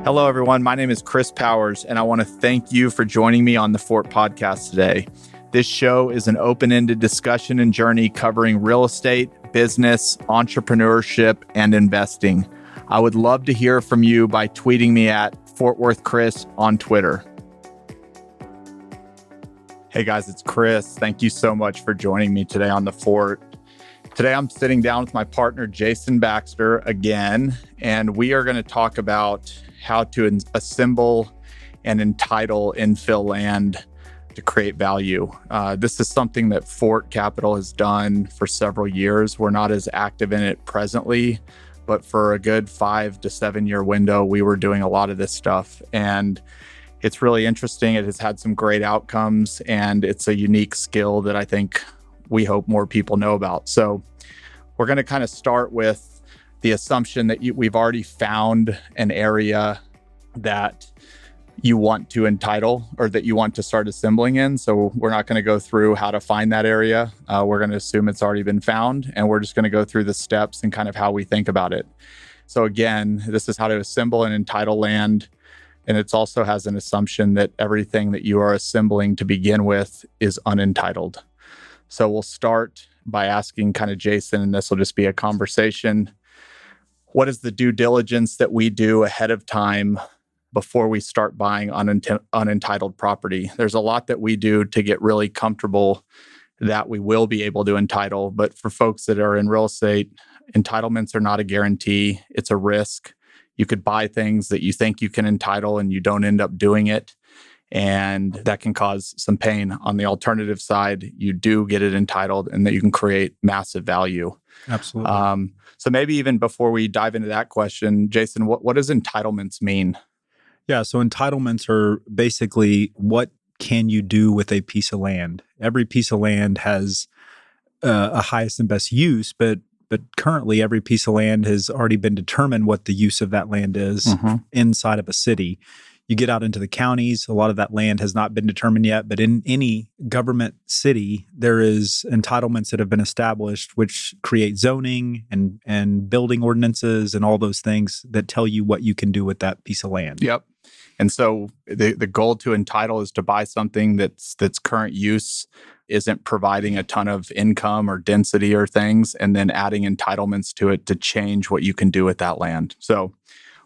Hello, everyone. My name is Chris Powers, and I want to thank you for joining me on the Fort Podcast today. This show is an open-ended discussion and journey covering real estate, business, entrepreneurship, and investing. I would love to hear from you by tweeting me at Fort Worth Chris on Twitter. Hey guys, it's Chris. Thank you so much for joining me today on the Fort. Today, I'm sitting down with my partner, Jason Baxter, again, and we are going to talk about how to assemble and entitle infill land to create value. This is something that Fort Capital has done for several years. We're not as active in it presently, but for a good 5 to 7 year window, we were doing a lot of this stuff. And it's really interesting. It has had some great outcomes, and it's a unique skill that I think we hope more people know about. So we're going to kind of start with the assumption that we've already found an area that you want to entitle or that you want to start assembling in. So we're not going to go through how to find that area. We're going to assume it's already been found, and we're just going to go through the steps and kind of how we think about it. So again, this is how to assemble and entitle land. And it also has an assumption that everything that you are assembling to begin with is unentitled. So we'll start by asking kind of Jason, and this will just be a conversation. What is the due diligence that we do ahead of time before we start buying unentitled property? There's a lot that we do to get really comfortable that we will be able to entitle. But for folks that are in real estate, entitlements are not a guarantee. It's a risk. You could buy things that you think you can entitle and you don't end up doing it. And that can cause some pain. On the alternative side, you do get it entitled and that you can create massive value. Absolutely. So maybe even before we dive into that question, Jason, what does entitlements mean? Yeah, so entitlements are basically what can you do with a piece of land. Every piece of land has a highest and best use, but currently every piece of land has already been determined what the use of that land is inside of a city. You get out into the counties, a lot of that land has not been determined yet, but in any government city, there is entitlements that have been established, which create zoning and building ordinances and all those things that tell you what you can do with that piece of land. Yep. And so the goal to entitle is to buy something that's current use isn't providing a ton of income or density or things, and then adding entitlements to it to change what you can do with that land. So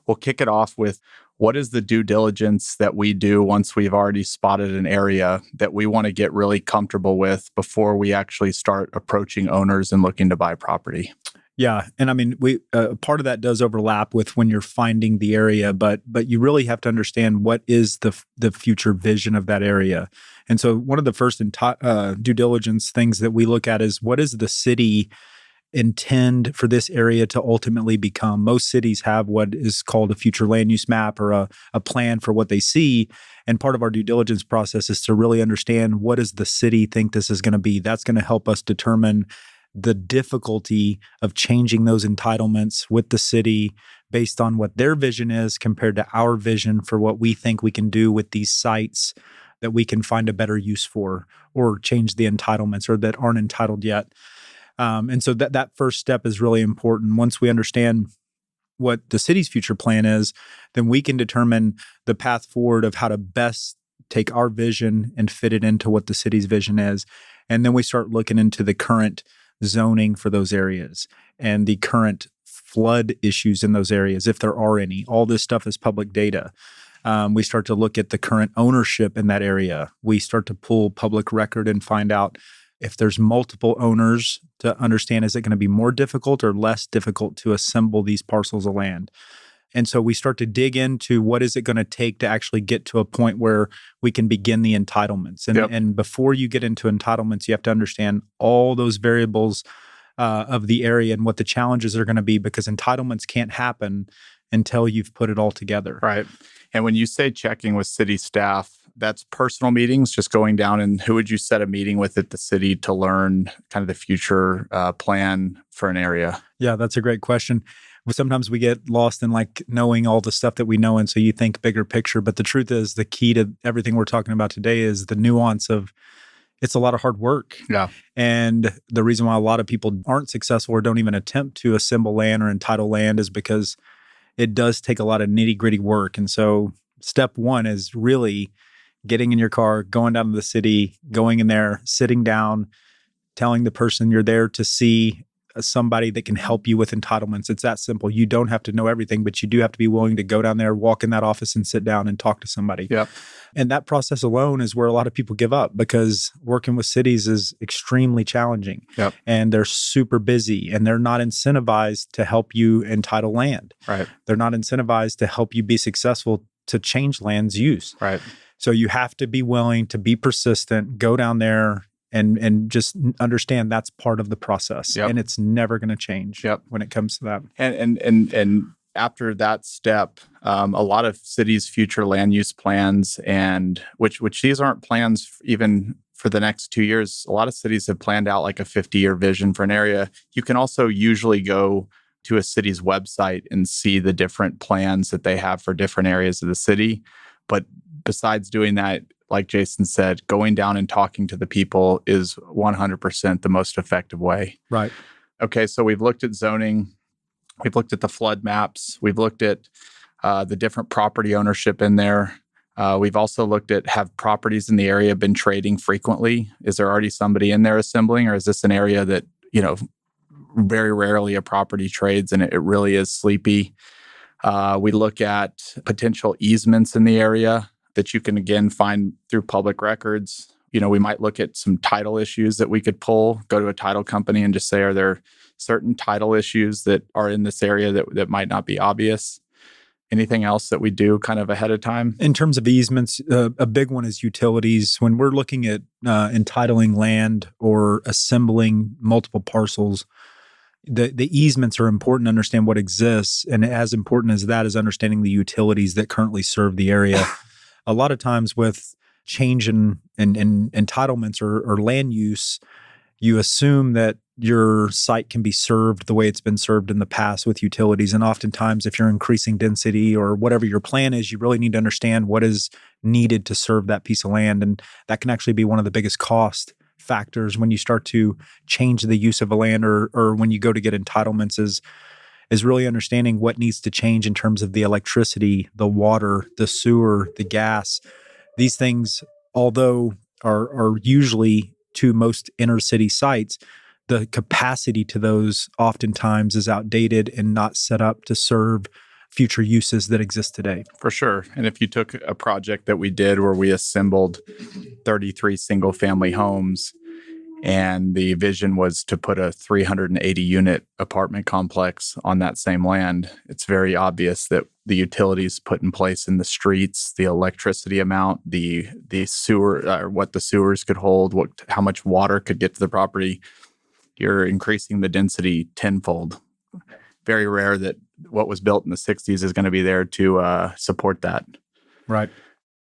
we'll kick it off with, what is the due diligence that we do once we've already spotted an area that we want to get really comfortable with before we actually start approaching owners and looking to buy property? Yeah, and I mean, we part of that does overlap with when you're finding the area, but you really have to understand what is the future vision of that area. And so one of the first due diligence things that we look at is, what is the city intend for this area to ultimately become? Most cities have what is called a future land use map or a plan for what they see. And part of our due diligence process is to really understand, what does the city think this is going to be? That's going to help us determine the difficulty of changing those entitlements with the city based on what their vision is compared to our vision for what we think we can do with these sites that we can find a better use for, or change the entitlements or that aren't entitled yet. And so that first step is really important. Once we understand what the city's future plan is, then we can determine the path forward of how to best take our vision and fit it into what the city's vision is. And then we start looking into the current zoning for those areas and the current flood issues in those areas, if there are any. All this stuff is public data. We start to look at the current ownership in that area. We start to pull public record and find out if there's multiple owners, to understand, is it going to be more difficult or less difficult to assemble these parcels of land? And so we start to dig into, what is it going to take to actually get to a point where we can begin the entitlements. And before you get into entitlements, you have to understand all those variables of the area and what the challenges are going to be, because entitlements can't happen until you've put it all together. Right. And when you say checking with city staff, that's personal meetings, just going down, and who would you set a meeting with at the city to learn kind of the future plan for an area? Yeah, that's a great question. Sometimes we get lost in like knowing all the stuff that we know, and so you think bigger picture. But the truth is, the key to everything we're talking about today is the nuance of, it's a lot of hard work. Yeah. And the reason why a lot of people aren't successful or don't even attempt to assemble land or entitle land is because it does take a lot of nitty-gritty work. And so step one is really getting in your car, going down to the city, going in there, sitting down, telling the person you're there to see somebody that can help you with entitlements. It's that simple. You don't have to know everything, but you do have to be willing to go down there, walk in that office and sit down and talk to somebody. Yep. And that process alone is where a lot of people give up, because working with cities is extremely challenging. Yep. And they're super busy, and they're not incentivized to help you entitle land. Right. They're not incentivized to help you be successful to change land's use. Right. So you have to be willing to be persistent, go down there, and just understand that's part of the process. Yep. And it's never going to change when it comes to that. And after that step, a lot of cities' future land use plans, and which these aren't plans even for the next 2 years. A lot of cities have planned out like a 50-year vision for an area. You can also usually go to a city's website and see the different plans that they have for different areas of the city. But besides doing that, like Jason said, going down and talking to the people is 100% the most effective way. Right. Okay, so we've looked at zoning. We've looked at the flood maps. We've looked at the different property ownership in there. We've also looked at, have properties in the area been trading frequently? Is there already somebody in there assembling, or is this an area that, very rarely a property trades and it really is sleepy? We look at potential easements in the area that you can, again, find through public records. We might look at some title issues that we could pull, go to a title company and just say, are there certain title issues that are in this area that might not be obvious? Anything else that we do kind of ahead of time? In terms of easements, a big one is utilities. When we're looking at entitling land or assembling multiple parcels, the easements are important to understand what exists. And as important as that is understanding the utilities that currently serve the area. A lot of times with change in entitlements or land use, you assume that your site can be served the way it's been served in the past with utilities. And oftentimes, if you're increasing density or whatever your plan is, you really need to understand what is needed to serve that piece of land. And that can actually be one of the biggest cost factors when you start to change the use of a land, or when you go to get entitlements, is really understanding what needs to change in terms of the electricity, the water, the sewer, the gas. These things, although are usually to most inner city sites, the capacity to those oftentimes is outdated and not set up to serve future uses that exist today. For sure. And if you took a project that we did where we assembled 33 single family homes, and the vision was to put a 380 unit apartment complex on that same land, it's very obvious that the utilities put in place in the streets, the electricity amount, the sewer, what the sewers could hold, how much water could get to the property, you're increasing the density tenfold. Very rare that what was built in the 60s is going to be there to support that. Right.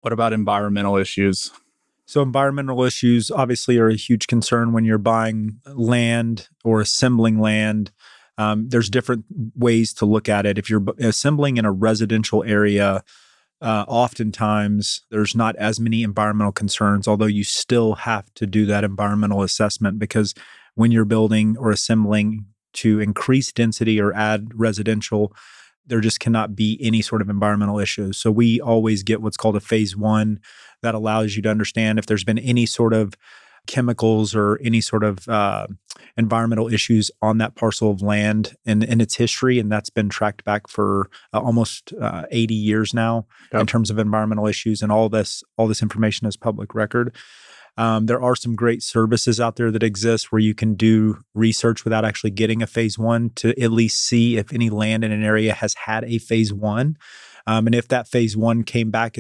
What about environmental issues? So environmental issues obviously are a huge concern when you're buying land or assembling land. There's different ways to look at it. If you're assembling in a residential area, oftentimes there's not as many environmental concerns, although you still have to do that environmental assessment, because when you're building or assembling to increase density or add residential, there just cannot be any sort of environmental issues. So we always get what's called a phase one that allows you to understand if there's been any sort of chemicals or any sort of environmental issues on that parcel of land in its history. And that's been tracked back for almost 80 years now in terms of environmental issues. And all this information is public record. There are some great services out there that exist where you can do research without actually getting a phase one to at least see if any land in an area has had a phase one. And if that phase one came back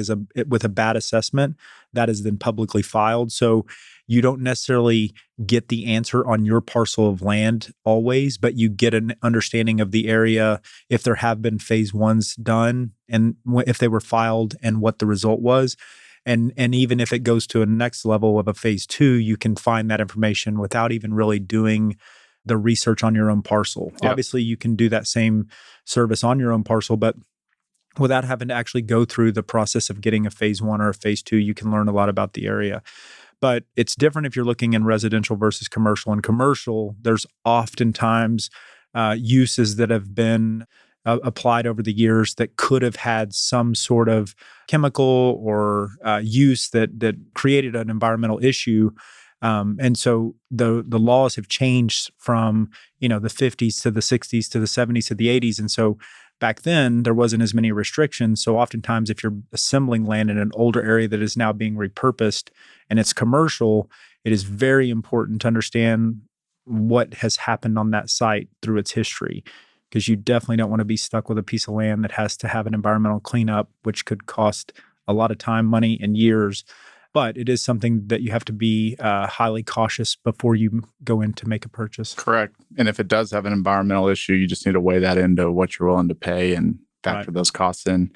with a bad assessment, that is then publicly filed. So you don't necessarily get the answer on your parcel of land always, but you get an understanding of the area if there have been phase ones done and if they were filed and what the result was. And even if it goes to a next level of a phase two, you can find that information without even really doing the research on your own parcel. Yep. Obviously, you can do that same service on your own parcel, but without having to actually go through the process of getting a phase one or a phase two, you can learn a lot about the area. But it's different if you're looking in residential versus commercial. In commercial, there's oftentimes uses that have been applied over the years that could have had some sort of chemical or use that created an environmental issue. And so the laws have changed from the 50s to the 60s to the 70s to the 80s. And so back then there wasn't as many restrictions. So oftentimes if you're assembling land in an older area that is now being repurposed and it's commercial, it is very important to understand what has happened on that site through its history, because you definitely don't want to be stuck with a piece of land that has to have an environmental cleanup, which could cost a lot of time, money, and years. But it is something that you have to be highly cautious before you go in to make a purchase. Correct. And if it does have an environmental issue, you just need to weigh that into what you're willing to pay and factor those costs in.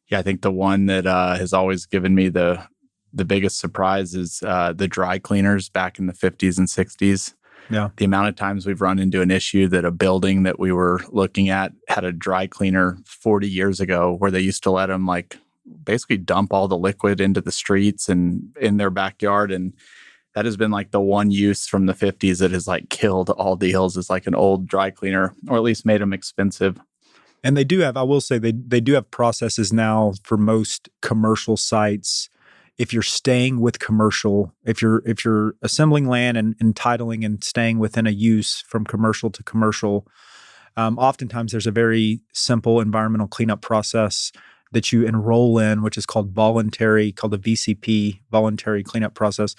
Yeah, I think the one that has always given me the biggest surprise is the dry cleaners back in the 50s and 60s. Yeah. The amount of times we've run into an issue that a building that we were looking at had a dry cleaner 40 years ago where they used to let them basically dump all the liquid into the streets and in their backyard. And that has been the one use from the 50s that has killed all deals, is an old dry cleaner, or at least made them expensive. And they do have, I will say, they do have processes now for most commercial sites. If you're staying with commercial, if you're assembling land and entitling and staying within a use from commercial to commercial, oftentimes there's a very simple environmental cleanup process that you enroll in, which is called voluntary, called the VCP, voluntary cleanup process.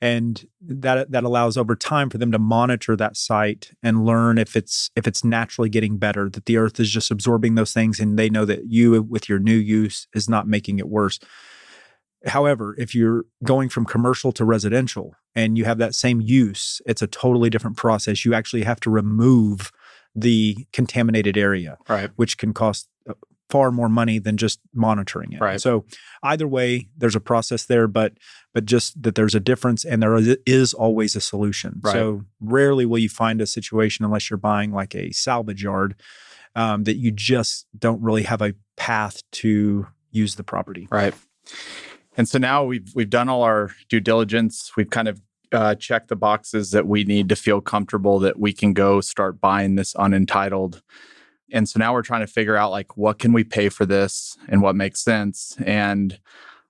And that allows over time for them to monitor that site and learn if it's naturally getting better, that the earth is just absorbing those things, and they know that you, with your new use, is not making it worse. However, if you're going from commercial to residential and you have that same use, it's a totally different process. You actually have to remove the contaminated area, right, which can cost far more money than just monitoring it. Right. So either way, there's a process there, but just that there's a difference, and there is always a solution. Right. So rarely will you find a situation, unless you're buying a salvage yard, that you just don't really have a path to use the property. Right. And so now we've done all our due diligence. We've kind of checked the boxes that we need to feel comfortable that we can go start buying this unentitled. And so now we're trying to figure out what can we pay for this and what makes sense. And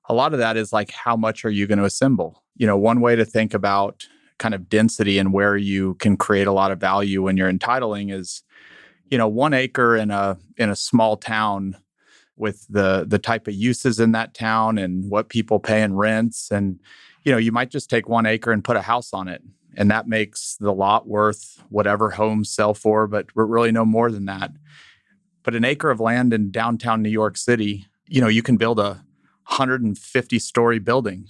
a lot of that is how much are you going to assemble? One way to think about kind of density and where you can create a lot of value when you're entitling is, 1 acre in a small town with the type of uses in that town and what people pay in rents. And, you might just take 1 acre and put a house on it. And that makes the lot worth whatever homes sell for, but really no more than that. But an acre of land in downtown New York City, you can build a 150-story building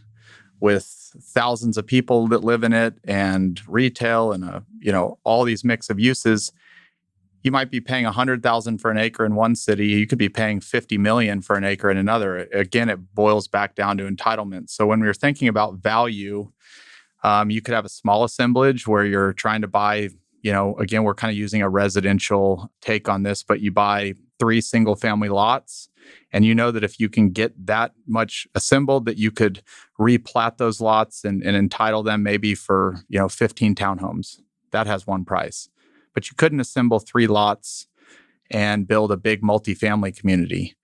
with thousands of people that live in it and retail and all these mix of uses. You might be paying $100,000 for an acre in one city. You could be paying $50 million for an acre in another. Again, it boils back down to entitlement. So when we're thinking about value, you could have a small assemblage where you're trying to buy, again, we're kind of using a residential take on this, but you buy 3 single-family lots, and that if you can get that much assembled, that you could replat those lots and entitle them maybe for, 15 townhomes. That has one price. But you couldn't assemble 3 lots and build a big multifamily community.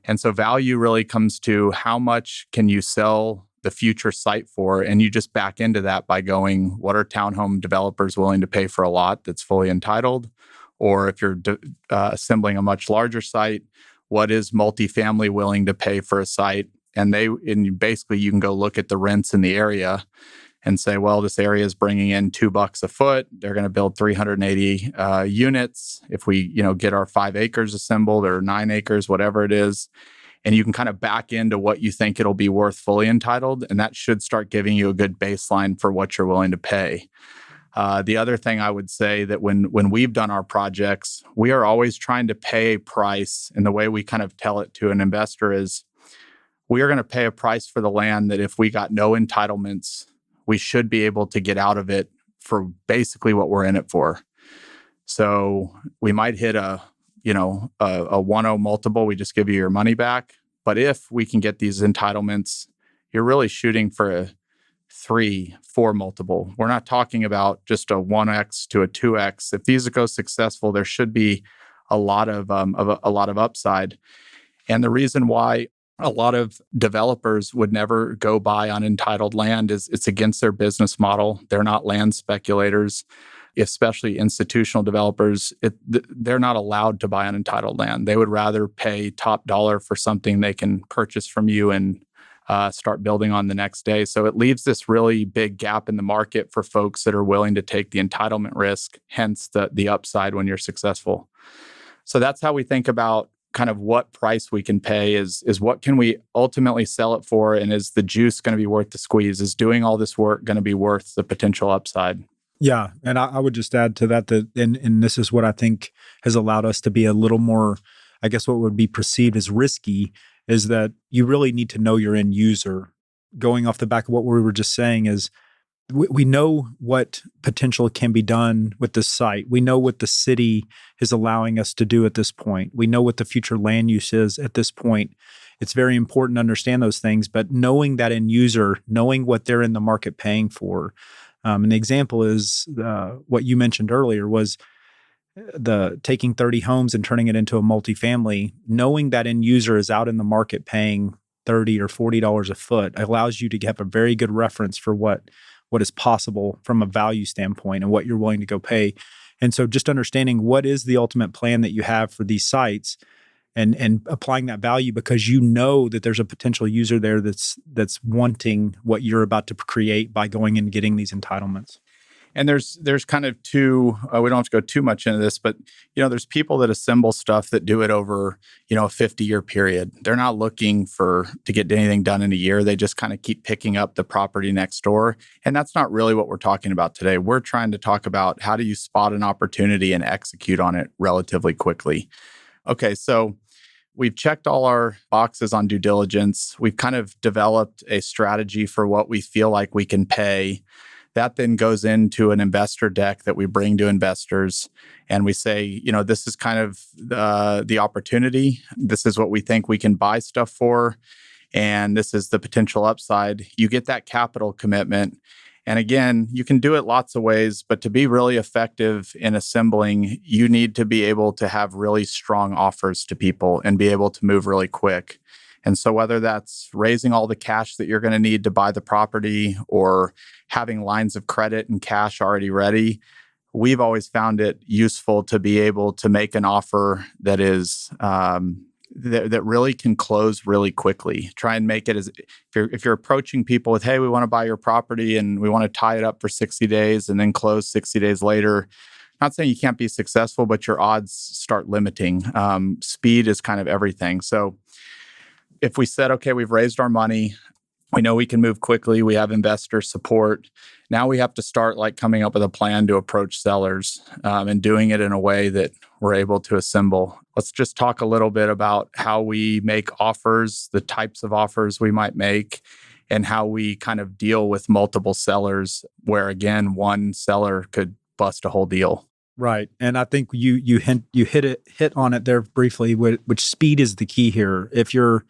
And so value really comes to how much can you sell the future site for, and you just back into that by going, what are townhome developers willing to pay for a lot that's fully entitled? Or if you're assembling a much larger site, what is multifamily willing to pay for a site? And basically you can go look at the rents in the area and say, well, this area is bringing in $2 a foot. They're going to build 380 units. If we, get our 5 acres assembled or 9 acres, whatever it is, and you can kind of back into what you think it'll be worth fully entitled, and that should start giving you a good baseline for what you're willing to pay. The other thing I would say that when we've done our projects, we are always trying to pay a price, and the way we kind of tell it to an investor is we are going to pay a price for the land that if we got no entitlements, we should be able to get out of it for basically what we're in it for. So we might hit a 1.0 multiple, we just give you your money back. But if we can get these entitlements, you're really shooting for a 3, 4 multiple. We're not talking about just a 1x to a 2x. If these go successful, there should be a lot of upside. And the reason why a lot of developers would never go buy unentitled land is it's against their business model. They're not land speculators, especially institutional developers. They're not allowed to buy unentitled land. They would rather pay top dollar for something they can purchase from you and start building on the next day. So it leaves this really big gap in the market for folks that are willing to take the entitlement risk, hence the upside when you're successful. So that's how we think about kind of what price we can pay is what can we ultimately sell it for, and is the juice going to be worth the squeeze? Is doing all this work going to be worth the potential upside? Yeah, and I would just add to that and this is what I think has allowed us to be a little more, I guess what would be perceived as risky, is that you really need to know your end user. Going off the back of what we were just saying is we know what potential can be done with this site. We know what the city is allowing us to do at this point. We know what the future land use is at this point. It's very important to understand those things, but knowing that end user, knowing what they're in the market paying for. And the example is what you mentioned earlier was the taking 30 homes and turning it into a multifamily. Knowing that end user is out in the market paying $30 or $40 a foot allows you to have a very good reference for what is possible from a value standpoint and what you're willing to go pay. And so just understanding what is the ultimate plan that you have for these sites and applying that value, because you know that there's a potential user there that's wanting what you're about to create by going and getting these entitlements. And there's kind of two, we don't have to go too much into this, but there's people that assemble stuff that do it over, a 50-year period. They're not looking to get anything done in a year. They just kind of keep picking up the property next door. And that's not really what we're talking about today. We're trying to talk about how do you spot an opportunity and execute on it relatively quickly. Okay, so we've checked all our boxes on due diligence. We've kind of developed a strategy for what we feel like we can pay. That then goes into an investor deck that we bring to investors. And we say, this is kind of the opportunity. This is what we think we can buy stuff for. And this is the potential upside. You get that capital commitment. And again, you can do it lots of ways, but to be really effective in assembling, you need to be able to have really strong offers to people and be able to move really quick. And so whether that's raising all the cash that you're going to need to buy the property or having lines of credit and cash already ready, we've always found it useful to be able to make an offer that is that really can close really quickly. Try and make it as if you're approaching people with, hey, we want to buy your property and we want to tie it up for 60 days and then close 60 days later. Not saying you can't be successful, but your odds start limiting. Speed is kind of everything. So if we said, okay, we've raised our money, we know we can move quickly, we have investor support. Now we have to start coming up with a plan to approach sellers and doing it in a way that we're able to assemble. Let's just talk a little bit about how we make offers, the types of offers we might make, and how we kind of deal with multiple sellers where, again, one seller could bust a whole deal. Right. And I think you hit on it there briefly, which speed is the key here. If you're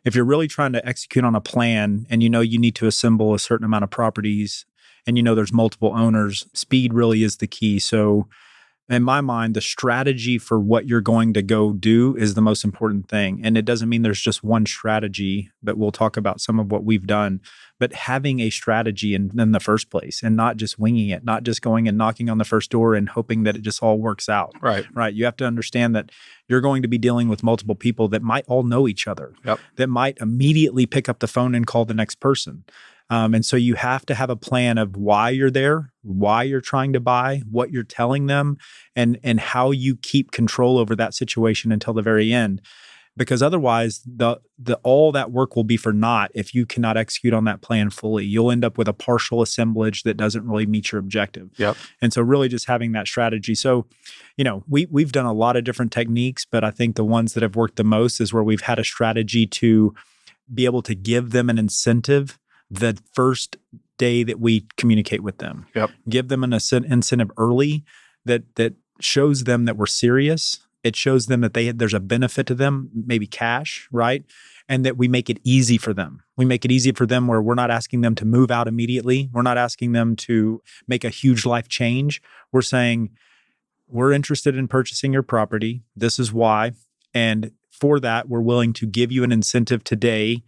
really trying to execute on a plan and you need to assemble a certain amount of properties and there's multiple owners, speed really is the key. So in my mind, the strategy for what you're going to go do is the most important thing. And it doesn't mean there's just one strategy, but we'll talk about some of what we've done. But having a strategy in the first place and not just winging it, not just going and knocking on the first door and hoping that it just all works out. Right. You have to understand that you're going to be dealing with multiple people that might all know each other, that might immediately pick up the phone and call the next person. And so you have to have a plan of why you're there, why you're trying to buy, what you're telling them, and how you keep control over that situation until the very end. Because otherwise, the all that work will be for naught if you cannot execute on that plan fully. You'll end up with a partial assemblage that doesn't really meet your objective. Yep. And so really just having that strategy. So, we've done a lot of different techniques, but I think the ones that have worked the most is where we've had a strategy to be able to give them an incentive the first day that we communicate with them. Yep. Give them an incentive early that shows them that we're serious. It shows them that there's a benefit to them, maybe cash, right? And that we make it easy for them. We make it easy for them where we're not asking them to move out immediately. We're not asking them to make a huge life change. We're saying, we're interested in purchasing your property. This is why. And for that, we're willing to give you an incentive today,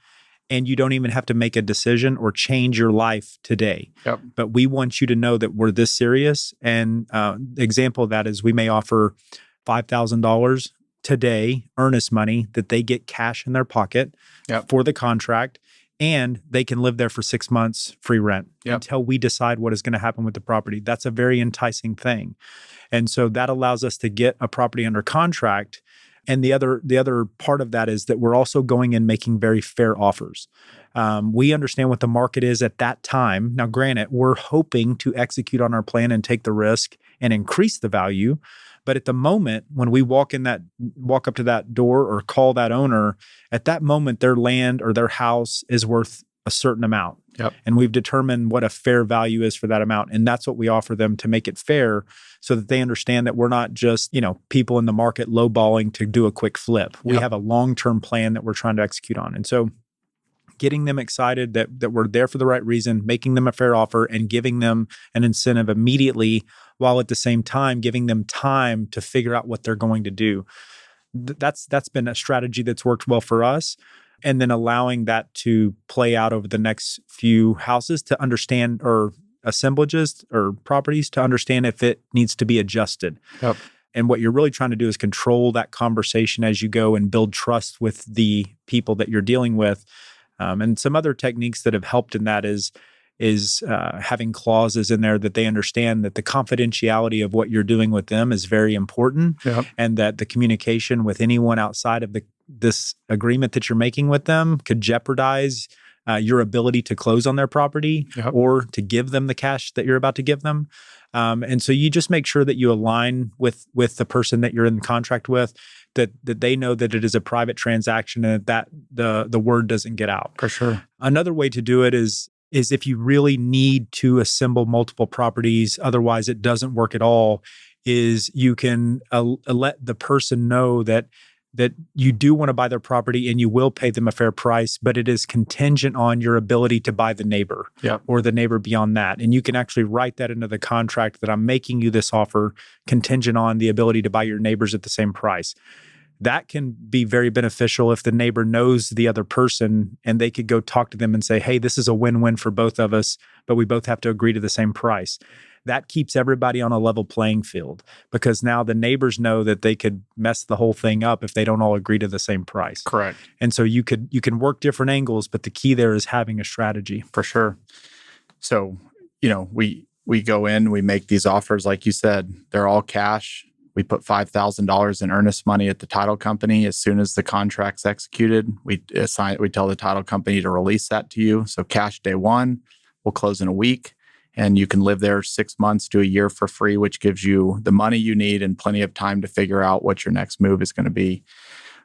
and you don't even have to make a decision or change your life today. Yep. But we want you to know that we're this serious. And the example of that is we may offer $5,000 today, earnest money, that they get cash in their pocket for the contract, and they can live there for 6 months free rent until we decide what is going to happen with the property. That's a very enticing thing. And so that allows us to get a property under contract. And the other part of that is that we're also going and making very fair offers. We understand what the market is at that time. Now, granted, we're hoping to execute on our plan and take the risk and increase the value. But at the moment, when we walk up to that door or call that owner, at that moment, their land or their house is worth a certain amount. And we've determined what a fair value is for that amount. And that's what we offer them to make it fair, so that they understand that we're not just, people in the market lowballing to do a quick flip. We have a long-term plan that we're trying to execute on. And so getting them excited that we're there for the right reason, making them a fair offer, and giving them an incentive immediately, while at the same time giving them time to figure out what they're going to do. That's been a strategy that's worked well for us. And then allowing that to play out over the next few houses to understand, or assemblages or properties, to understand if it needs to be adjusted. And what you're really trying to do is control that conversation as you go and build trust with the people that you're dealing with. And some other techniques that have helped in that is having clauses in there that they understand that the confidentiality of what you're doing with them is very important, and that the communication with anyone outside of this agreement that you're making with them could jeopardize your ability to close on their property or to give them the cash that you're about to give them. And so you just make sure that you align with the person that you're in contract with, that they know that it is a private transaction, and that the word doesn't get out. For sure. Another way to do it is if you really need to assemble multiple properties, otherwise it doesn't work at all, is you can let the person know that you do want to buy their property and you will pay them a fair price, but it is contingent on your ability to buy the neighbor or the neighbor beyond that. And you can actually write that into the contract, that I'm making you this offer contingent on the ability to buy your neighbors at the same price. That can be very beneficial if the neighbor knows the other person, and they could go talk to them and say, hey, this is a win-win for both of us, but we both have to agree to the same price. That keeps everybody on a level playing field, because now the neighbors know that they could mess the whole thing up if they don't all agree to the same price. Correct. And so you can work different angles, but the key there is having a strategy. For sure. So, we go in, we make these offers, like you said, they're all cash. We put $5,000 in earnest money at the title company. As soon as the contract's executed, we tell the title company to release that to you. So cash day one, we'll close in a week, and you can live there 6 months to a year for free, which gives you the money you need and plenty of time to figure out what your next move is going to be.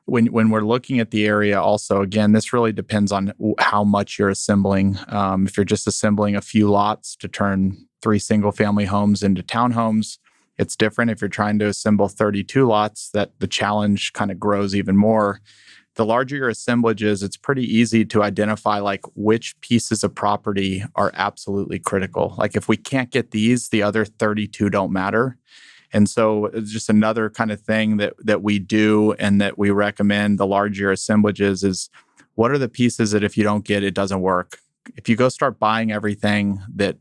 When we're looking at the area also, again, this really depends on how much you're assembling. If you're just assembling a few lots to turn 3 single-family homes into townhomes, it's different. If you're trying to assemble 32 lots, that the challenge kind of grows even more. The larger your assemblage is, it's pretty easy to identify like which pieces of property are absolutely critical. Like if we can't get these, the other 32 don't matter. And so it's just another kind of thing that we do and that we recommend the larger your assemblages is, what are the pieces that if you don't get, it doesn't work? If you go start buying everything that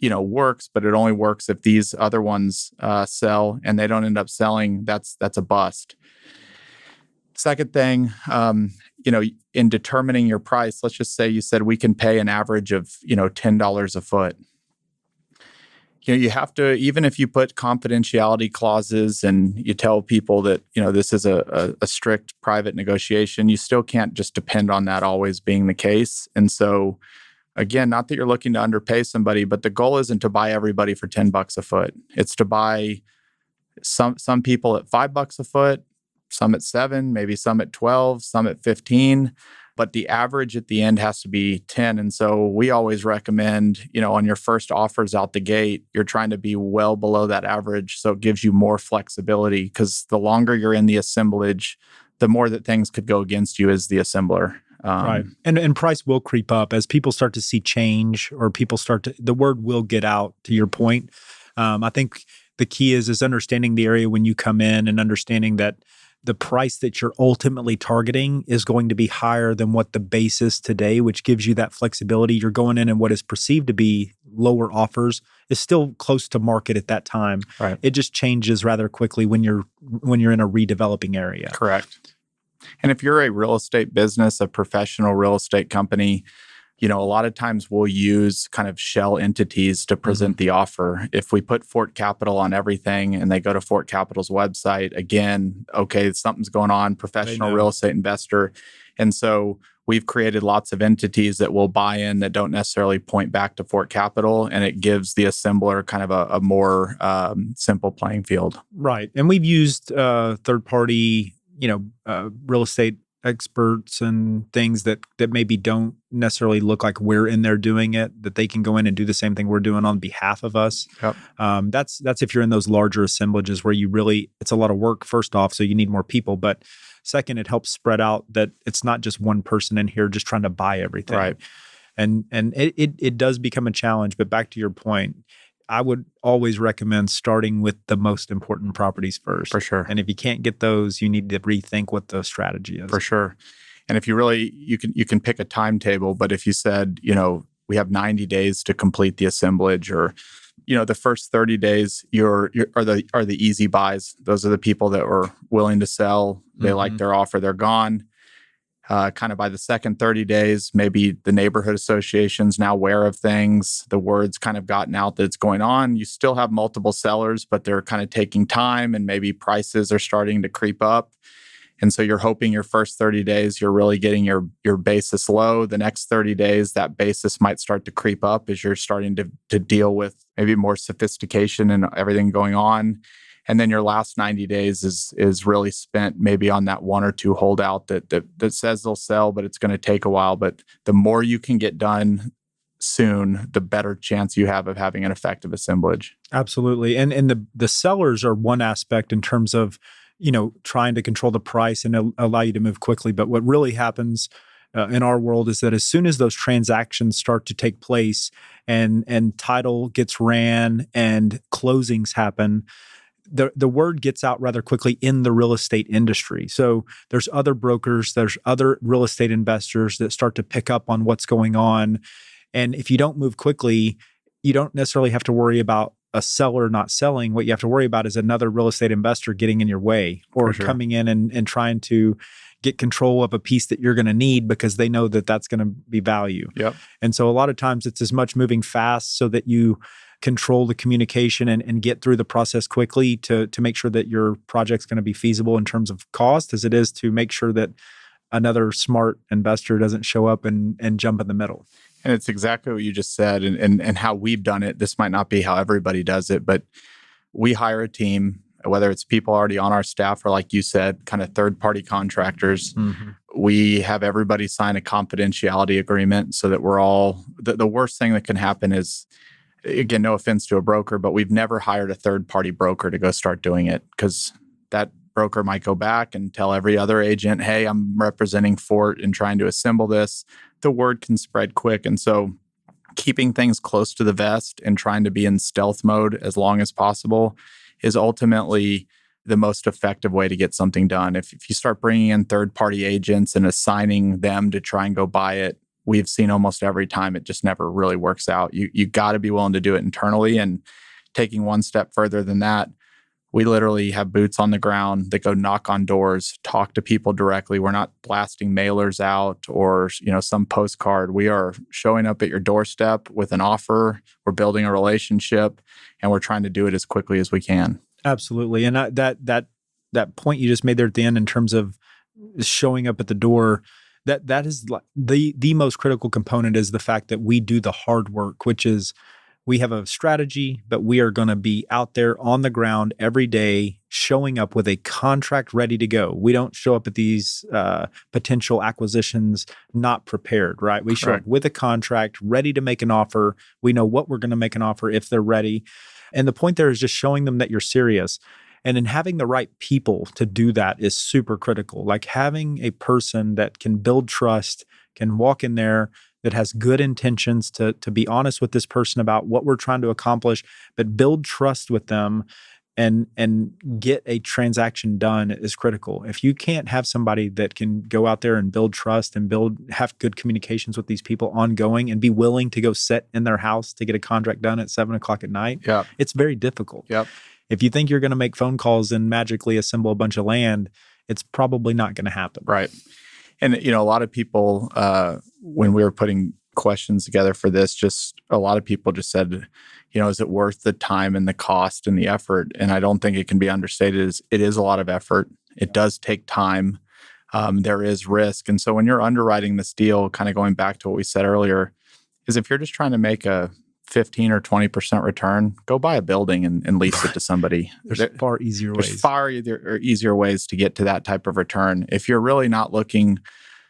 works, but it only works if these other ones sell and they don't end up selling, that's a bust. Second thing, in determining your price, let's just say you said we can pay an average of, $10 a foot. You have to, even if you put confidentiality clauses and you tell people that, this is a strict private negotiation, you still can't just depend on that always being the case. And so, again, not that you're looking to underpay somebody, but the goal isn't to buy everybody for $10 a foot. It's to buy some people at $5 a foot, some at 7, maybe some at 12, some at 15. But the average at the end has to be 10. And so we always recommend, on your first offers out the gate, you're trying to be well below that average. So it gives you more flexibility, because the longer you're in the assemblage, the more that things could go against you as the assembler. Right. And price will creep up as people start to see change, or people the word will get out, to your point. I think the key is understanding the area when you come in and understanding that the price that you're ultimately targeting is going to be higher than what the base is today, which gives you that flexibility. You're going in and what is perceived to be lower offers is still close to market at that time. Right. It just changes rather quickly when you're in a redeveloping area. Correct. And if you're a real estate business, a professional real estate company, a lot of times we'll use kind of shell entities to present the offer. If we put Fort Capital on everything and they go to Fort Capital's website, again, okay, something's going on, professional real estate investor. And so we've created lots of entities that will buy in that don't necessarily point back to Fort Capital, and it gives the assembler kind of a more simple playing field. Right. And we've used third-party, real estate experts and things that maybe don't necessarily look like we're in there doing it, that they can go in and do the same thing we're doing on behalf of us. Yep. That's if you're in those larger assemblages where it's a lot of work, first off, so you need more people. But second, it helps spread out that it's not just one person in here just trying to buy everything. Right. And it does become a challenge. But back to your point, I would always recommend starting with the most important properties first. For sure. And if you can't get those, you need to rethink what the strategy is. For sure. And if you really, you can pick a timetable, but if you said, we have 90 days to complete the assemblage, or, the first 30 days are the easy buys. Those are the people that were willing to sell. They like their offer, they're gone. Kind of by the second 30 days, maybe the neighborhood association's now aware of things. The word's kind of gotten out that it's going on. You still have multiple sellers, but they're kind of taking time, and maybe prices are starting to creep up. And so you're hoping your first 30 days, you're really getting your basis low. The next 30 days, that basis might start to creep up as you're starting to deal with maybe more sophistication and everything going on. And then your last 90 days is really spent maybe on that one or two holdout that says they'll sell, but it's going to take a while. But the more you can get done soon, the better chance you have of having an effective assemblage. Absolutely. And the sellers are one aspect in terms of, trying to control the price and allow you to move quickly. But what really happens in our world is that as soon as those transactions start to take place and title gets ran and closings happen, the word gets out rather quickly in the real estate industry. So there's other brokers, there's other real estate investors that start to pick up on what's going on. And if you don't move quickly, you don't necessarily have to worry about a seller not selling. What you have to worry about is another real estate investor getting in your way, or coming in and trying to get control of a piece that you're going to need because they know that that's going to be value. Yep. And so a lot of times it's as much moving fast so that you control the communication and get through the process quickly to make sure that your project's going to be feasible in terms of cost, as it is to make sure that another smart investor doesn't show up and jump in the middle. And it's exactly what you just said, and how we've done it. This might not be how everybody does it, but we hire a team, whether it's people already on our staff or, like you said, kind of third-party contractors. We have everybody sign a confidentiality agreement so that we're all, the worst thing that can happen is, again, no offense to a broker, but we've never hired a third-party broker to go start doing it, because that broker might go back and tell every other agent, hey, I'm representing Fort and trying to assemble this. The word can spread quick. And so keeping things close to the vest and trying to be in stealth mode as long as possible is ultimately the most effective way to get something done. If you start bringing in third-party agents and assigning them to try and go buy it, we've seen almost every time it just never really works out. You got to be willing to do it internally. And taking one step further than that, we literally have boots on the ground that go knock on doors, talk to people directly. We're not blasting mailers out or some postcard. We are showing up at your doorstep with an offer. We're building a relationship, and we're trying to do it as quickly as we can. Absolutely. And that point you just made there at the end in terms of showing up at the door, that is the most critical component, is the fact that we do the hard work, which is we have a strategy, but we are going to be out there on the ground every day, showing up with a contract ready to go. We don't show up at these potential acquisitions not prepared, right? We show up with a contract ready to make an offer. We know what we're going to make an offer if they're ready. And the point there is just showing them that you're serious. And in having the right people to do that is super critical. Like having a person that can build trust, can walk in there, that has good intentions to be honest with this person about what we're trying to accomplish, but build trust with them and get a transaction done is critical. If you can't have somebody that can go out there and build trust and have good communications with these people ongoing and be willing to go sit in their house to get a contract done at 7:00 at night, it's very difficult. If you think you're going to make phone calls and magically assemble a bunch of land, it's probably not going to happen. Right. And, a lot of people, when we were putting questions together for this, just a lot of people just said, is it worth the time and the cost and the effort? And I don't think it can be understated. It is a lot of effort. It does take time. There is risk. And so when you're underwriting this deal, kind of going back to what we said earlier, is if you're just trying to make a 15 or 20% return, go buy a building and lease it to somebody. There's far easier ways to get to that type of return. If you're really not looking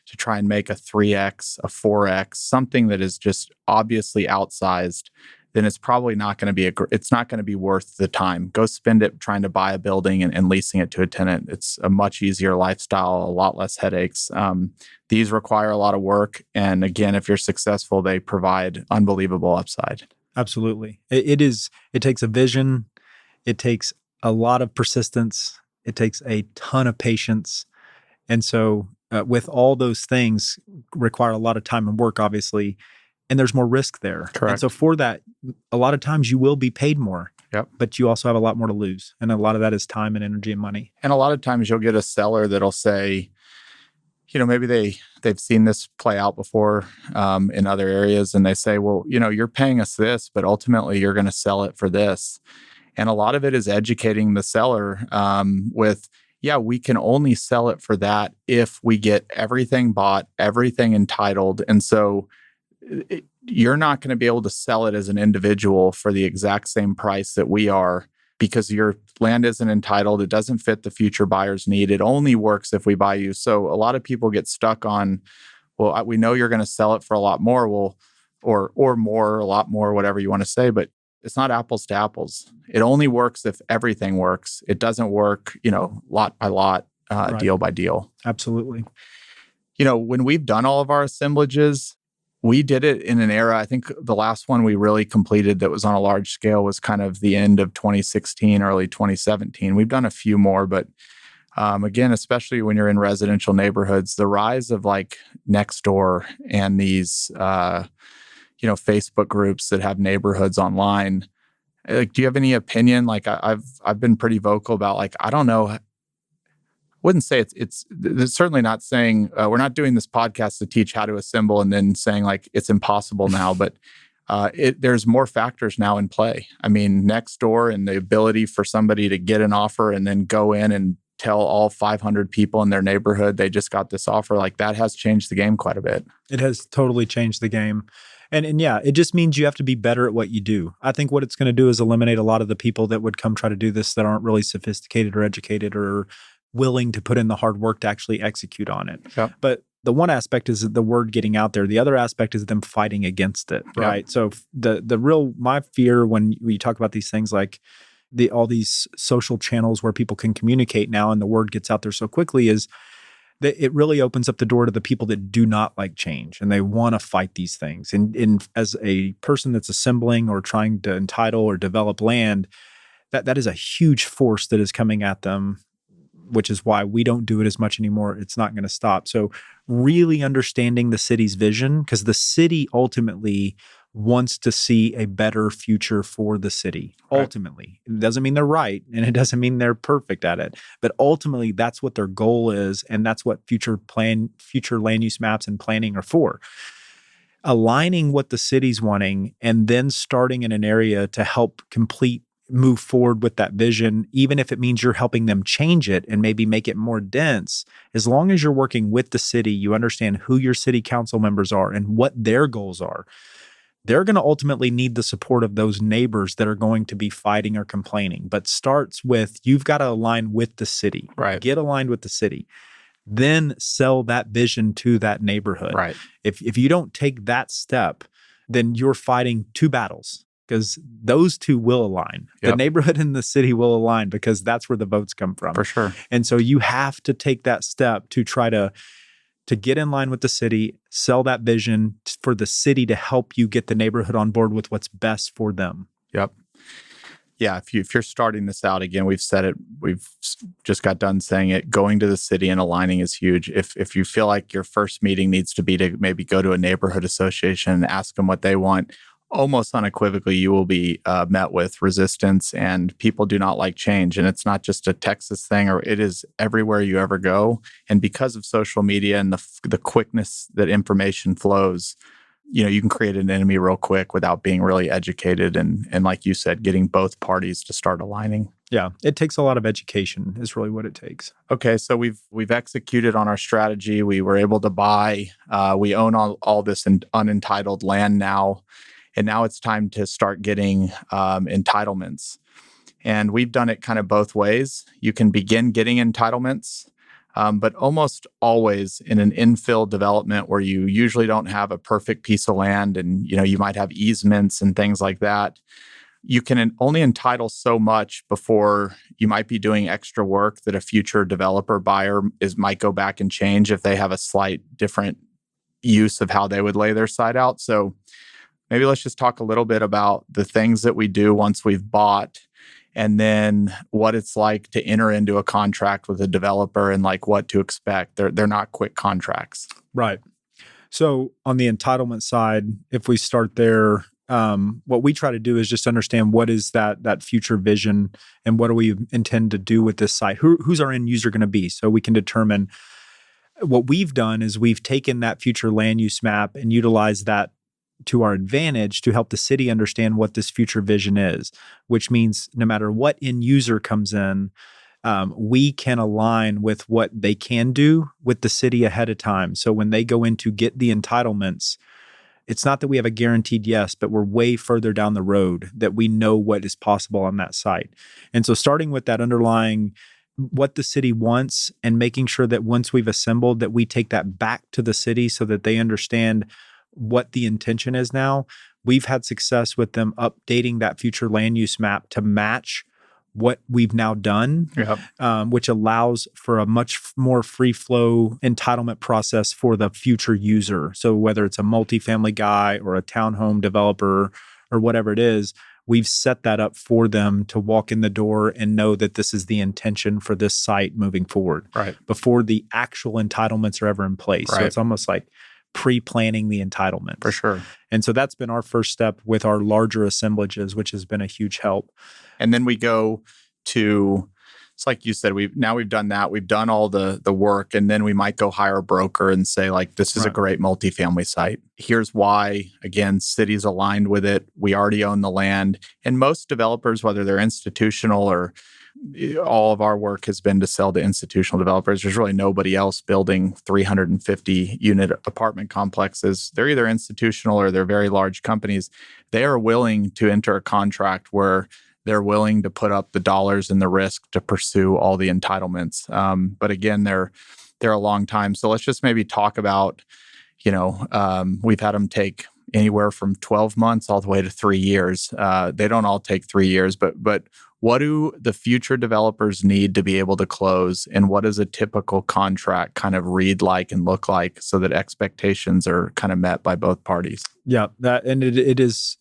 to try and make a 3x, a 4x, something that is just obviously outsized, then it's probably not going to be it's not going to be worth the time. Go spend it trying to buy a building and leasing it to a tenant. It's a much easier lifestyle, a lot less headaches. These require a lot of work. And again, if you're successful, they provide unbelievable upside. Absolutely. It takes a vision. It takes a lot of persistence. It takes a ton of patience. And so with all those things require a lot of time and work, obviously, and there's more risk there. Correct. And so for that, a lot of times you will be paid more, but you also have a lot more to lose. And a lot of that is time and energy and money. And a lot of times you'll get a seller that'll say, maybe they've seen this play out before in other areas, and they say, well, you're paying us this, but ultimately you're going to sell it for this. And a lot of it is educating the seller with, we can only sell it for that if we get everything bought, everything entitled. And so you're not going to be able to sell it as an individual for the exact same price that we are, because your land isn't entitled. It doesn't fit the future buyer's need. It only works if we buy you. So a lot of people get stuck on, well, we know you're going to sell it for a lot more, or more, a lot more, whatever you want to say, but it's not apples to apples. It only works if everything works. It doesn't work, lot by lot, deal by deal. Absolutely. When we've done all of our assemblages, we did it in an era, I think the last one we really completed that was on a large scale was kind of the end of 2016, early 2017. We've done a few more, but again, especially when you're in residential neighborhoods, the rise of like NextDoor and these, Facebook groups that have neighborhoods online. Do you have any opinion? Like I've been pretty vocal about, like, I don't know. Wouldn't say it's certainly not saying we're not doing this podcast to teach how to assemble and then saying like it's impossible now, but there's more factors now in play. I mean, NextDoor and the ability for somebody to get an offer and then go in and tell all 500 people in their neighborhood they just got this offer, like that has changed the game quite a bit. It has totally changed the game. And yeah, it just means you have to be better at what you do. I think what it's going to do is eliminate a lot of the people that would come try to do this that aren't really sophisticated or educated or willing to put in the hard work to actually execute on it. Yep. But the one aspect is the word getting out there. The other aspect is them fighting against it, right? Yep. So my fear when we talk about these things like all these social channels where people can communicate now and the word gets out there so quickly is that it really opens up the door to the people that do not like change and they want to fight these things. And as a person that's assembling or trying to entitle or develop land, that is a huge force that is coming at them, which is why we don't do it as much anymore. It's not going to stop. So really understanding the city's vision, because the city ultimately wants to see a better future for the city. Right. Ultimately. It doesn't mean they're right, and it doesn't mean they're perfect at it. But ultimately, that's what their goal is, and that's what future land use maps and planning are for. Aligning what the city's wanting and then starting in an area to help move forward with that vision, even if it means you're helping them change it and maybe make it more dense. As long as you're working with the city, you understand who your city council members are and what their goals are. They're going to ultimately need the support of those neighbors that are going to be fighting or complaining. But starts with, you've got to align with the city. Right. Get aligned with the city. Then sell that vision to that neighborhood. Right. If you don't take that step, then you're fighting two battles. Because those two will align. Yep. The neighborhood and the city will align because that's where the votes come from. For sure. And so you have to take that step to try to to get in line with the city, sell that vision for the city to help you get the neighborhood on board with what's best for them. Yep. Yeah, if you're starting this out, again, we've said it, just got done saying it, going to the city and aligning is huge. If you feel like your first meeting needs to be to maybe go to a neighborhood association and ask them what they want, almost unequivocally, you will be met with resistance, and people do not like change. And it's not just a Texas thing, or it is everywhere you ever go. And because of social media and the quickness that information flows, you can create an enemy real quick without being really educated. And like you said, getting both parties to start aligning. Yeah, it takes a lot of education is really what it takes. Okay, so we've executed on our strategy. We were able to buy. We own all this unentitled land now. And now it's time to start getting entitlements. And we've done it kind of both ways. You can begin getting entitlements, but almost always in an infill development where you usually don't have a perfect piece of land, and you might have easements and things like that. You can only entitle so much before you might be doing extra work that a future developer buyer might go back and change if they have a slight different use of how they would lay their site out. So maybe let's just talk a little bit about the things that we do once we've bought, and then what it's like to enter into a contract with a developer and like what to expect. They're not quick contracts. Right. So on the entitlement side, if we start there, what we try to do is just understand what is that future vision and what do we intend to do with this site? Who's our end user going to be? So we can determine. What we've done is we've taken that future land use map and utilized that to our advantage to help the city understand what this future vision is, which means no matter what end user comes in, we can align with what they can do with the city ahead of time. So when they go in to get the entitlements, it's not that we have a guaranteed yes, but we're way further down the road that we know what is possible on that site. And so starting with that underlying what the city wants and making sure that once we've assembled that we take that back to the city so that they understand what the intention is now. We've had success with them updating that future land use map to match what we've now done, which allows for a much more free flow entitlement process for the future user. So whether it's a multifamily guy or a townhome developer or whatever it is, we've set that up for them to walk in the door and know that this is the intention for this site moving forward before the actual entitlements are ever in place. So it's almost like pre-planning the entitlements. For sure. And so that's been our first step with our larger assemblages, which has been a huge help. And then we go to, it's like you said, we've done that. We've done all the work, and then we might go hire a broker and say, like, this is a great multifamily site. Here's why. Again, city's aligned with it. We already own the land. And most developers, whether they're institutional or all of our work has been to sell to institutional developers. There's really nobody else building 350 unit apartment complexes. They're either institutional or they're very large companies. They are willing to enter a contract where they're willing to put up the dollars and the risk to pursue all the entitlements. But again, they're a long time. So let's just maybe talk about, we've had them take anywhere from 12 months all the way to 3 years. They don't all take 3 years, but what do the future developers need to be able to close? And what does a typical contract kind of read like and look like so that expectations are kind of met by both parties? Yeah, it is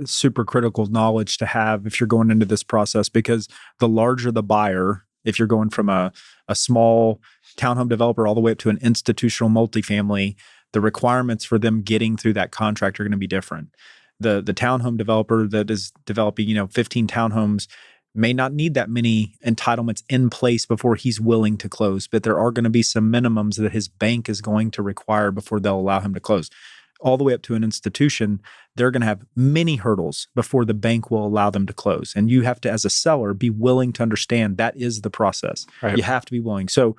super critical knowledge to have if you're going into this process, because the larger the buyer, if you're going from a small townhome developer all the way up to an institutional multifamily, the requirements for them getting through that contract are going to be different. The townhome developer that is developing, 15 townhomes may not need that many entitlements in place before he's willing to close, but there are going to be some minimums that his bank is going to require before they'll allow him to close. All the way up to an institution, they're going to have many hurdles before the bank will allow them to close. And you have to, as a seller, be willing to understand that is the process. You have to be willing. So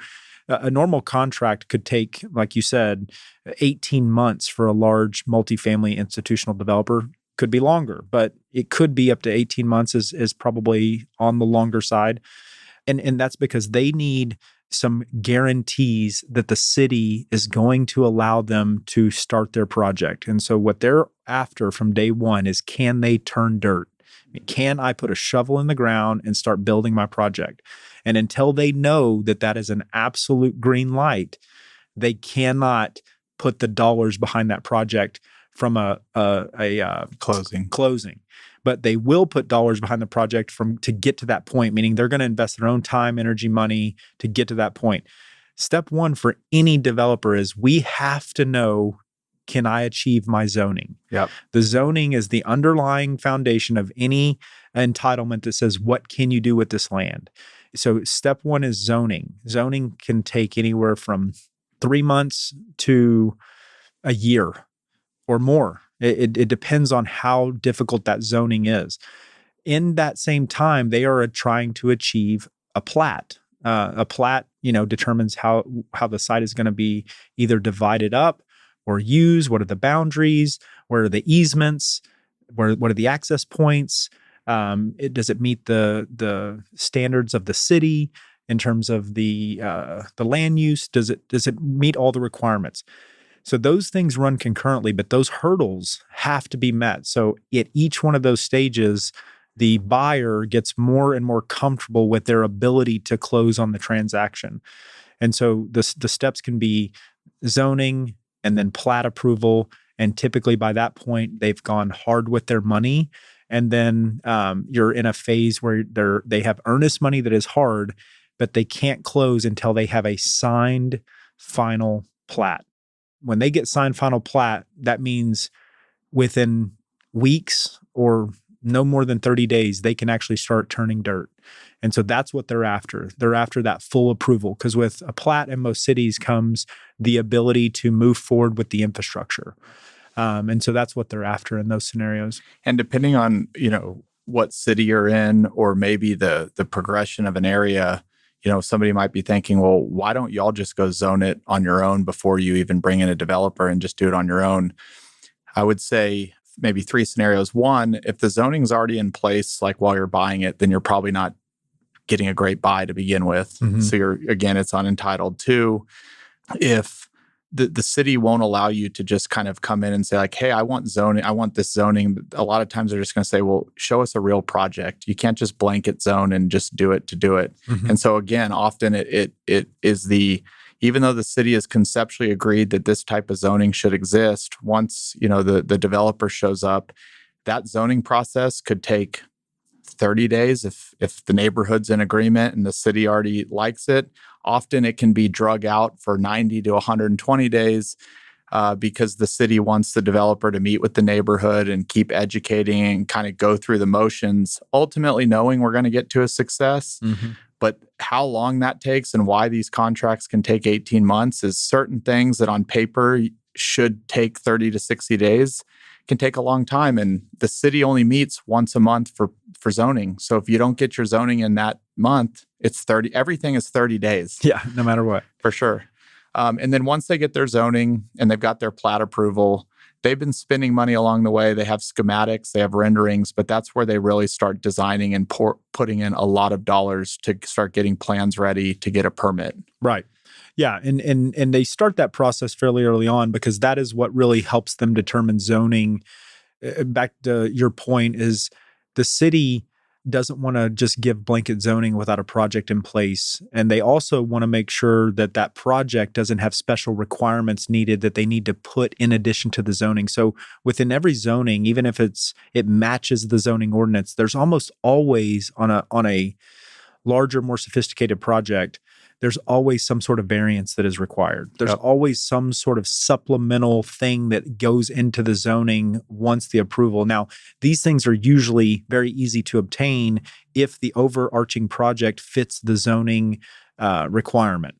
a normal contract could take, like you said, 18 months for a large multifamily institutional developer. Could be longer, but it could be up to 18 months is probably on the longer side. And that's because they need some guarantees that the city is going to allow them to start their project. And so what they're after from day one is, can they turn dirt? Can I put a shovel in the ground and start building my project? And until they know that that is an absolute green light, they cannot put the dollars behind that project from a closing. But they will put dollars behind the project to get to that point, meaning they're going to invest their own time, energy, money to get to that point. Step one for any developer is we have to know, can I achieve my zoning? Yep. The zoning is the underlying foundation of any entitlement that says, what can you do with this land? So step one is zoning. Zoning can take anywhere from 3 months to a year or more. It depends on how difficult that zoning is. In that same time, they are trying to achieve a plat. A plat, determines how the site is going to be either divided up or used. What are the boundaries? Where are the easements? What are the access points? Does it meet the standards of the city in terms of the land use? Does it meet all the requirements? So those things run concurrently, but those hurdles have to be met. So at each one of those stages, the buyer gets more and more comfortable with their ability to close on the transaction. And so the steps can be zoning and then plat approval. And typically by that point, they've gone hard with their money. And then you're in a phase where they have earnest money that is hard, but they can't close until they have a signed final plat. When they get signed final plat, that means within weeks or no more than 30 days, they can actually start turning dirt. And so that's what they're after. They're after that full approval, because with a plat in most cities comes the ability to move forward with the infrastructure. And so that's what they're after in those scenarios. And depending on, what city you're in, or maybe the progression of an area, somebody might be thinking, well, why don't y'all just go zone it on your own before you even bring in a developer and just do it on your own? I would say maybe 3 scenarios. One, if the zoning's already in place, like while you're buying it, then you're probably not getting a great buy to begin with. Mm-hmm. So it's on entitled. 2, if the city won't allow you to just kind of come in and say like, hey, I want zoning, I want this zoning. A lot of times they're just going to say, well, show us a real project. You can't just blanket zone and just do it to do it. Mm-hmm. And so again, often it is even though the city has conceptually agreed that this type of zoning should exist, once, the developer shows up, that zoning process could take 30 days if the neighborhood's in agreement and the city already likes it. Often it can be drug out for 90 to 120 days because the city wants the developer to meet with the neighborhood and keep educating and kind of go through the motions, ultimately knowing we're going to get to a success. Mm-hmm. But how long that takes and why these contracts can take 18 months is certain things that on paper should take 30 to 60 days can take a long time. And the city only meets once a month for zoning. So if you don't get your zoning in that month, everything is 30 days. Yeah, no matter what. For sure. And then once they get their zoning and they've got their plat approval, they've been spending money along the way. They have schematics, they have renderings, but that's where they really start designing and putting in a lot of dollars to start getting plans ready to get a permit. Right. Yeah, and they start that process fairly early on because that is what really helps them determine zoning. Back to your point is the city doesn't want to just give blanket zoning without a project in place. And they also want to make sure that that project doesn't have special requirements needed that they need to put in addition to the zoning. So within every zoning, even if it matches the zoning ordinance, there's almost always on a larger, more sophisticated project, there's always some sort of variance that is required. There's always some sort of supplemental thing that goes into the zoning once the approval. Now, these things are usually very easy to obtain if the overarching project fits the zoning requirement.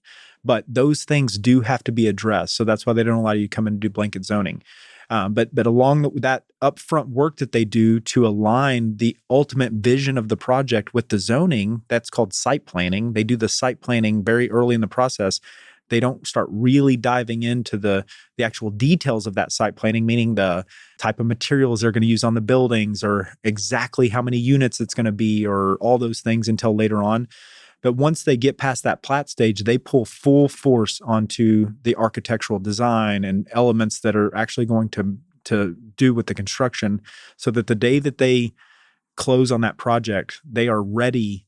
But those things do have to be addressed. So that's why they don't allow you to come in and do blanket zoning. But along that upfront work that they do to align the ultimate vision of the project with the zoning, that's called site planning. They do the site planning very early in the process. They don't start really diving into the actual details of that site planning, meaning the type of materials they're going to use on the buildings or exactly how many units it's going to be or all those things until later on. But once they get past that plat stage, they pull full force onto the architectural design and elements that are actually going to do with the construction so that the day that they close on that project, they are ready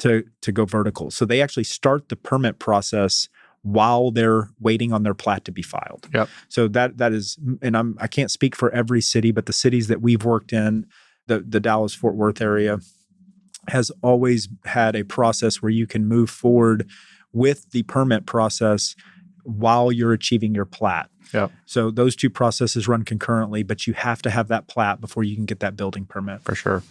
to go vertical. So they actually start the permit process while they're waiting on their plat to be filed. Yep. So that is, and I can't speak for every city, but the cities that we've worked in, the Dallas-Fort Worth area has always had a process where you can move forward with the permit process while you're achieving your plat. Yep. So those two processes run concurrently, but you have to have that plat before you can get that building permit. For sure.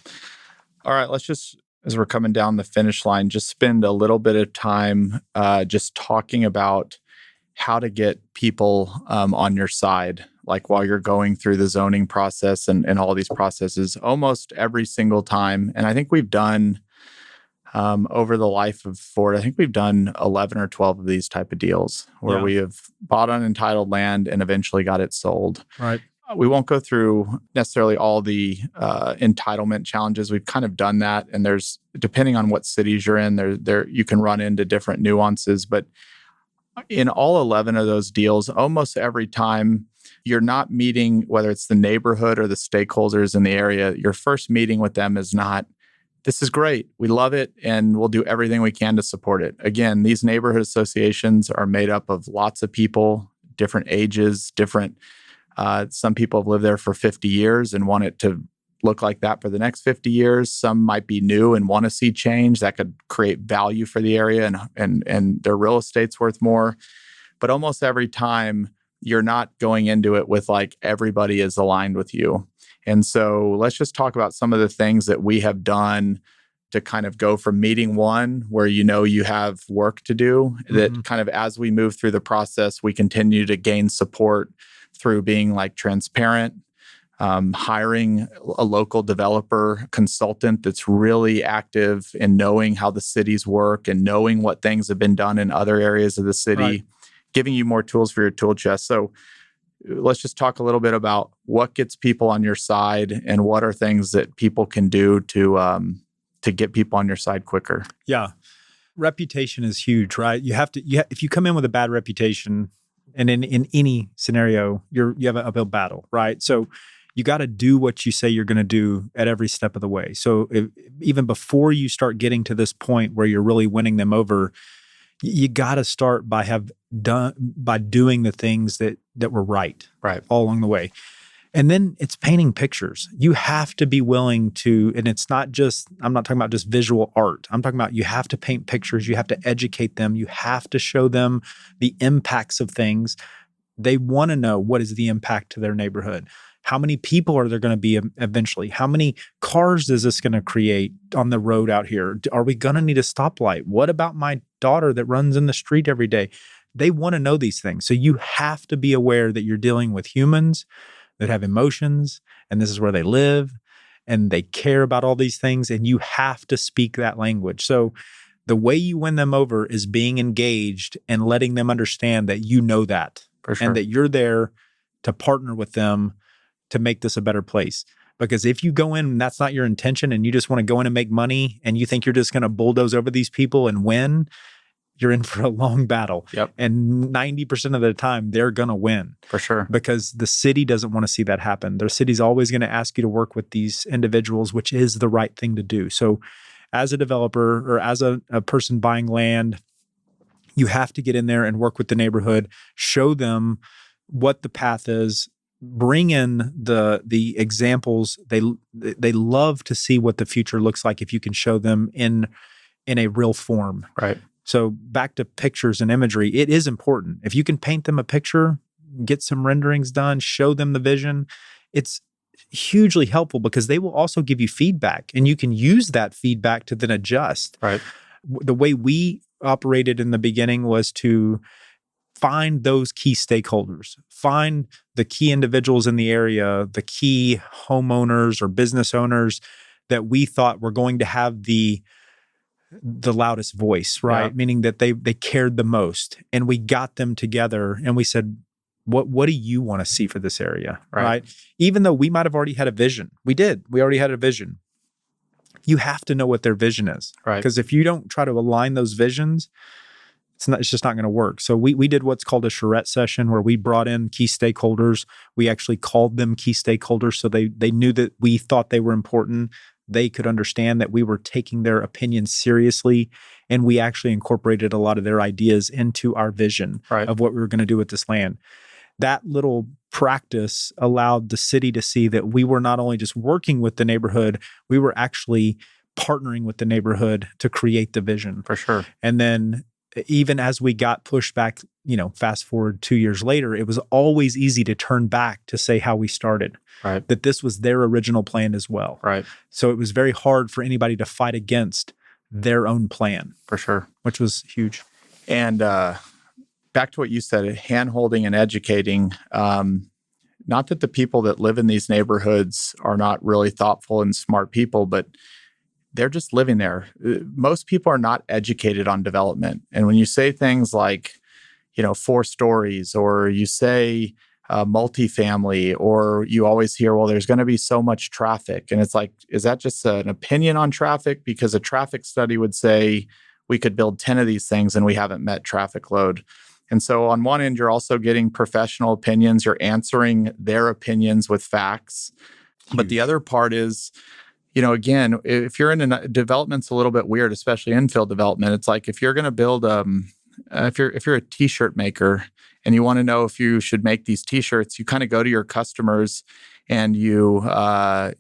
All right, let's just, as we're coming down the finish line, just spend a little bit of time just talking about how to get people on your side, like while you're going through the zoning process and all these processes almost every single time. And I think we've done over the life of Fort, I think we've done 11 or 12 of these type of deals where we have bought unentitled land and eventually got it sold. Right. We won't go through necessarily all the entitlement challenges. We've kind of done that, and there's, depending on what cities you're in, there you can run into different nuances. But in all 11 of those deals, almost every time you're not meeting, whether it's the neighborhood or the stakeholders in the area, your first meeting with them is not, "This is great, we love it, and we'll do everything we can to support it." Again, these neighborhood associations are made up of lots of people, different ages, different. Some people have lived there for 50 years and want it to look like that for the next 50 years. Some might be new and want to see change that could create value for the area, and their real estate's worth more. But almost every time, you're not going into it with like everybody is aligned with you. And so let's just talk about some of the things that we have done to kind of go from meeting one where you know you have work to do, that kind of as we move through the process, we continue to gain support through being like transparent, hiring a local developer consultant that's really active in knowing how the cities work and knowing what things have been done in other areas of the city, giving you more tools for your tool chest. So let's just talk a little bit about what gets people on your side and what are things that people can do to get people on your side quicker. Yeah. Reputation is huge, right? You have to, if you come in with a bad reputation, and in any scenario, you have an uphill battle, right? So you got to do what you say you're going to do at every step of the way. So even before you start getting to this point where you're really winning them over, you got to start by doing the things that were right all along the way. And then it's painting pictures. You have to be willing to, and it's not just, I'm not talking about just visual art. I'm talking about you have to paint pictures. You have to educate them. You have to show them the impacts of things. They want to know, what is the impact to their neighborhood? How many people are there going to be eventually? How many cars is this going to create on the road out here? Are we going to need a stoplight? What about my daughter that runs in the street every day? They want to know these things. So you have to be aware that you're dealing with humans that have emotions, and this is where they live, and they care about all these things, and you have to speak that language. So the way you win them over is being engaged and letting them understand that you know that, and that you're there to partner with them to make this a better place. Because if you go in and that's not your intention, and you just want to go in and make money, and you think you're just going to bulldoze over these people and win, you're in for a long battle. And 90% of the time, they're going to win. For sure. Because the city doesn't want to see that happen. The city's always going to ask you to work with these individuals, which is the right thing to do. So as a developer or as a person buying land, you have to get in there and work with the neighborhood, show them what the path is, bring in the examples. They love to see what the future looks like if you can show them in a real form. Right. So back to pictures and imagery, it is important. If you can paint them a picture, get some renderings done, show them the vision, it's hugely helpful because they will also give you feedback, and you can use that feedback to then adjust. Right. The way we operated in the beginning was to find those key stakeholders, find the key individuals in the area, the key homeowners or business owners that we thought were going to have the loudest voice, right? Meaning that they cared the most, and we got them together and we said, what do you want to see for this area, right? Even though we might have already had a vision. We already had a vision. You have to know what their vision is, right? Because if you don't try to align those visions, it's just not going to work. So we did what's called a charrette session where we brought in key stakeholders. We actually called them key stakeholders so they knew that we thought they were important. They could understand that we were taking their opinions seriously, And we actually incorporated a lot of their ideas into our vision of what we were going to do with this land. That little practice allowed the city to see that we were not only just working with the neighborhood, we were actually partnering with the neighborhood to create the vision. For sure. And then even as we got pushed back, fast forward 2 years later, it was always easy to turn back to say how we started, that this was their original plan as well. So it was very hard for anybody to fight against their own plan. For sure. Which was huge. And back to what you said, hand-holding and educating, not that the people that live in these neighborhoods are not really thoughtful and smart people, but they're just living there. Most people are not educated on development. And when you say things like, 4 stories, or you say multifamily, or you always hear, well, there's going to be so much traffic. And it's like, is that just an opinion on traffic? Because a traffic study would say we could build 10 of these things and we haven't met traffic load. And so on one end, you're also getting professional opinions. You're answering their opinions with facts. But the other part is, again, if you're in a development's a little bit weird, especially infill development. It's like if you're going to build, if you're a t-shirt maker and you want to know if you should make these t-shirts, you kind of go to your customers and you, hey,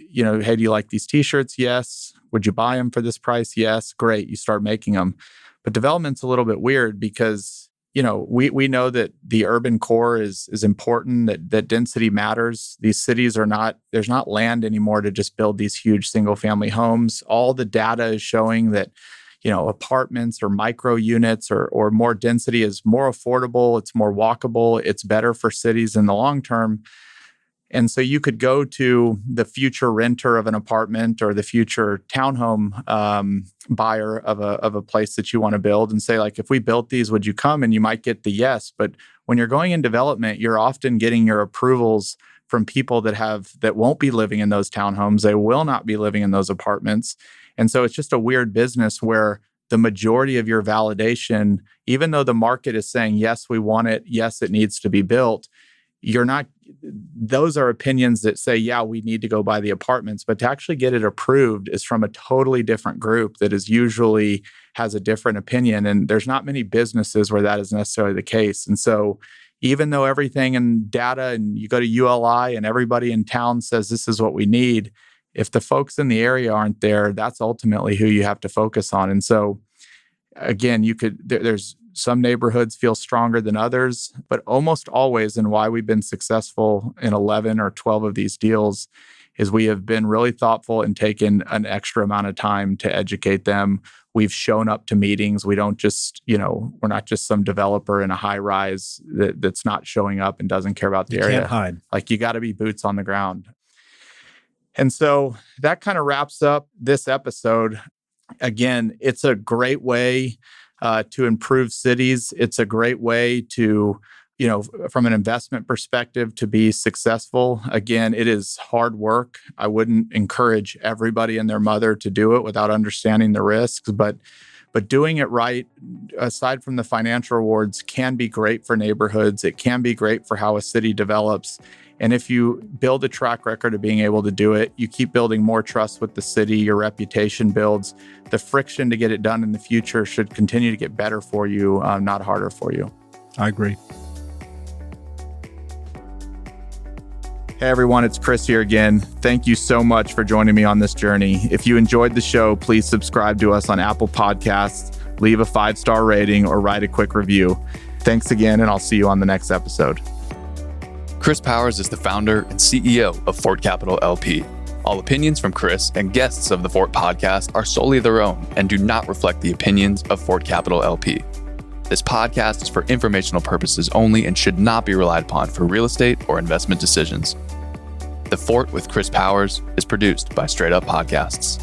do you like these t-shirts? Yes. Would you buy them for this price? Yes. Great. You start making them. But development's a little bit weird because we know that the urban core is important, that density matters. These cities there's not land anymore to just build these huge single family homes. All the data is showing that, apartments or micro units or more density is more affordable. It's more walkable. It's better for cities in the long term. And so you could go to the future renter of an apartment or the future townhome buyer of a place that you want to build and say, like, if we built these, would you come? And you might get the yes. But when you're going in development, you're often getting your approvals from people that won't be living in those townhomes. They will not be living in those apartments. And so it's just a weird business where the majority of your validation, even though the market is saying, yes, we want it, yes, it needs to be built, those are opinions that say, yeah, we need to go buy the apartments, but to actually get it approved is from a totally different group that is usually has a different opinion. And there's not many businesses where that is necessarily the case. And so even though everything in data and you go to ULI and everybody in town says this is what we need, if the folks in the area aren't there, that's ultimately who you have to focus on. And so again, there's some neighborhoods feel stronger than others, but almost always, and why we've been successful in 11 or 12 of these deals, is we have been really thoughtful and taken an extra amount of time to educate them. We've shown up to meetings. We don't just, we're not just some developer in a high rise that's not showing up and doesn't care about the area. You can't hide. Like, you got to be boots on the ground. And so that kind of wraps up this episode. Again, it's a great way to improve cities. It's a great way to, from an investment perspective, to be successful. Again, it is hard work. I wouldn't encourage everybody and their mother to do it without understanding the risks, but doing it right, aside from the financial rewards, can be great for neighborhoods. It can be great for how a city develops. And if you build a track record of being able to do it, you keep building more trust with the city, your reputation builds. The friction to get it done in the future should continue to get better for you, not harder for you. I agree. Hey everyone, it's Chris here again. Thank you so much for joining me on this journey. If you enjoyed the show, please subscribe to us on Apple Podcasts, leave a 5-star rating, or write a quick review. Thanks again, and I'll see you on the next episode. Chris Powers is the founder and CEO of Fort Capital LP. All opinions from Chris and guests of the Fort Podcast are solely their own and do not reflect the opinions of Fort Capital LP. This podcast is for informational purposes only and should not be relied upon for real estate or investment decisions. The Fort with Chris Powers is produced by Straight Up Podcasts.